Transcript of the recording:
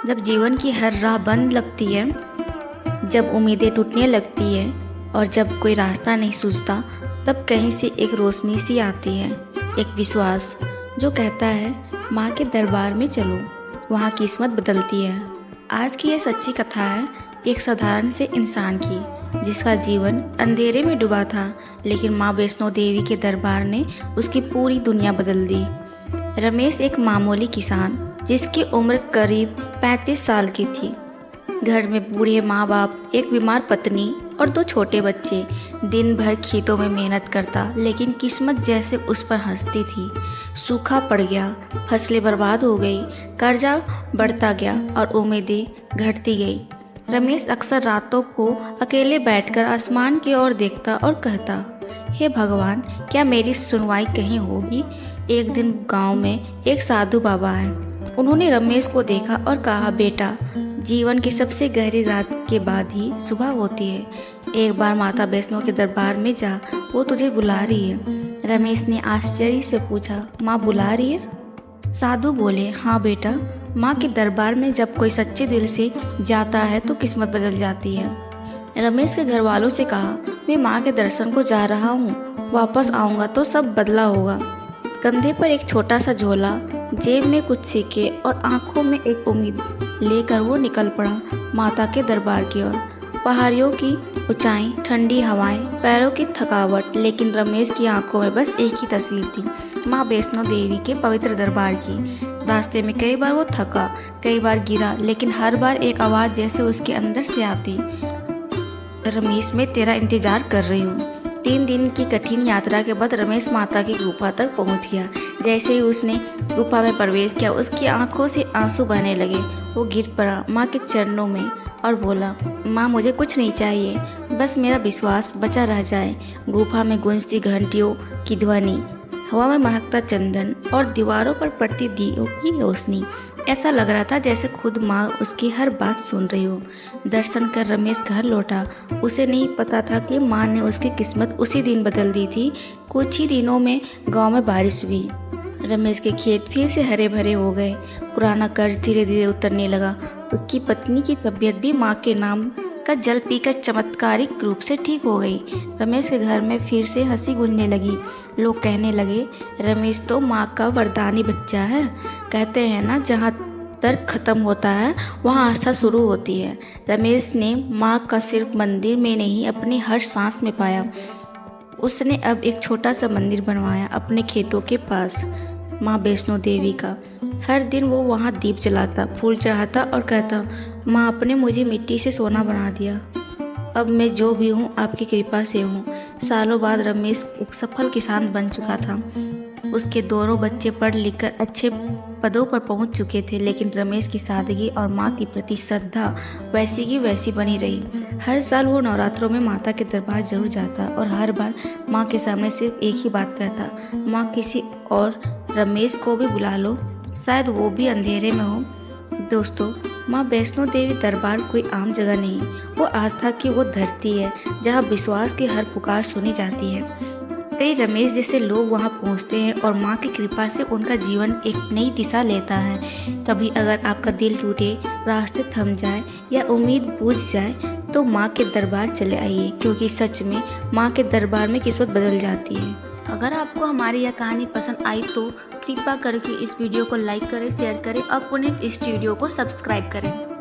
जब जीवन की हर राह बंद लगती है, जब उम्मीदें टूटने लगती है और जब कोई रास्ता नहीं सूझता, तब कहीं से एक रोशनी सी आती है, एक विश्वास जो कहता है माँ के दरबार में चलो, वहाँ किस्मत बदलती है। आज की यह सच्ची कथा है एक साधारण से इंसान की, जिसका जीवन अंधेरे में डूबा था, लेकिन माँ वैष्णो देवी के दरबार ने उसकी पूरी दुनिया बदल दी। रमेश एक मामूली किसान जिसकी उम्र करीब 35 साल की थी। घर में बूढ़े माँ बाप, एक बीमार पत्नी और 2 छोटे बच्चे। दिन भर खेतों में मेहनत करता, लेकिन किस्मत जैसे उस पर हंसती थी। सूखा पड़ गया, फसलें बर्बाद हो गई, कर्जा बढ़ता गया और उम्मीदें घटती गई। रमेश अक्सर रातों को अकेले बैठकर आसमान की ओर देखता और कहता, हे भगवान, क्या मेरी सुनवाई कहीं होगी। एक दिन गांव में एक साधु बाबा आए। उन्होंने रमेश को देखा और कहा, बेटा, जीवन की सबसे गहरी रात के बाद ही सुबह होती है। एक बार माता वैष्णो के दरबार में जा, वो तुझे बुला रही है। रमेश ने आश्चर्य से पूछा, माँ बुला रही है? साधु बोले, हाँ बेटा, माँ के दरबार में जब कोई सच्चे दिल से जाता है तो किस्मत बदल जाती है। रमेश के घर वालों से कहा, मैं माँ के दर्शन को जा रहा हूँ, वापस आऊँगा तो सब बदला होगा। कंधे पर एक छोटा सा झोला, जेब में कुछ सिक्के और आंखों में एक उम्मीद लेकर वो निकल पड़ा माता के दरबार की ओर। पहाड़ियों की ऊंचाई, ठंडी हवाएं, पैरों की थकावट, लेकिन रमेश की आंखों में बस एक ही तस्वीर थी, माँ वैष्णो देवी के पवित्र दरबार की। रास्ते में कई बार वो थका, कई बार गिरा, लेकिन हर बार एक आवाज़ जैसे उसके अंदर से आती, रमेश, मैं तेरा इंतजार कर रही हूँ। 3 दिन की कठिन यात्रा के बाद रमेश माता की गुफा तक पहुंच गया। जैसे ही उसने गुफा में प्रवेश किया, उसकी आंखों से आंसू बहने लगे। वो गिर पड़ा माँ के चरणों में और बोला, माँ, मुझे कुछ नहीं चाहिए, बस मेरा विश्वास बचा रह जाए। गुफा में गूंजती घंटियों की ध्वनि, हवा में महकता चंदन और दीवारों पर पड़ती दियों की रोशनी। ऐसा लग रहा था जैसे खुद माँ उसकी हर बात सुन रही हो। दर्शन कर रमेश घर लौटा। उसे नहीं पता था कि माँ ने उसकी किस्मत उसी दिन बदल दी थी। कुछ ही दिनों में गांव में बारिश हुई। रमेश के खेत फिर से हरे भरे हो गए। पुराना कर्ज धीरे धीरे उतरने लगा। उसकी पत्नी की तबीयत भी माँ के नाम का जल पीकर चमत्कारिक रूप से ठीक हो गई। रमेश के घर में फिर से हंसी गूंजने लगी। लोग कहने लगे, रमेश तो माँ का वरदानी बच्चा है। कहते हैं ना, जहाँ तर्क खत्म होता है वहाँ आस्था शुरू होती है। रमेश ने माँ का सिर्फ मंदिर में नहीं, अपनी हर सांस में पाया। उसने अब एक छोटा सा मंदिर बनवाया अपने खेतों के पास, माँ वैष्णो देवी का। हर दिन वो वहाँ दीप जलाता, फूल चढ़ाता और कहता, माँ, आपने मुझे मिट्टी से सोना बना दिया। अब मैं जो भी हूँ आपकी कृपा से हूँ। सालों बाद रमेश एक सफल किसान बन चुका था। उसके दोनों बच्चे पढ़ लिख कर अच्छे पदों पर पहुँच चुके थे, लेकिन रमेश की सादगी और माँ के प्रति श्रद्धा वैसी की वैसी बनी रही। हर साल वो नवरात्रों में माता के दरबार जरूर जाता और हर बार माँ के सामने सिर्फ एक ही बात कहता, माँ, किसी और रमेश को भी बुला लो, शायद वो भी अंधेरे में हो। दोस्तों, माँ वैष्णो देवी दरबार कोई आम जगह नहीं, वो आस्था की वो धरती है जहाँ विश्वास की हर पुकार सुनी जाती है। कई रमेश जैसे लोग वहाँ पहुँचते हैं और माँ की कृपा से उनका जीवन एक नई दिशा लेता है। कभी अगर आपका दिल टूटे, रास्ते थम जाए या उम्मीद बुझ जाए, तो माँ के दरबार चले आइए, क्योंकि सच में माँ के दरबार में किस्मत बदल जाती है। अगर आपको हमारी यह कहानी पसंद आई तो कृपया करके इस वीडियो को लाइक करें, शेयर करें और पुनीत स्टूडियो को सब्सक्राइब करें।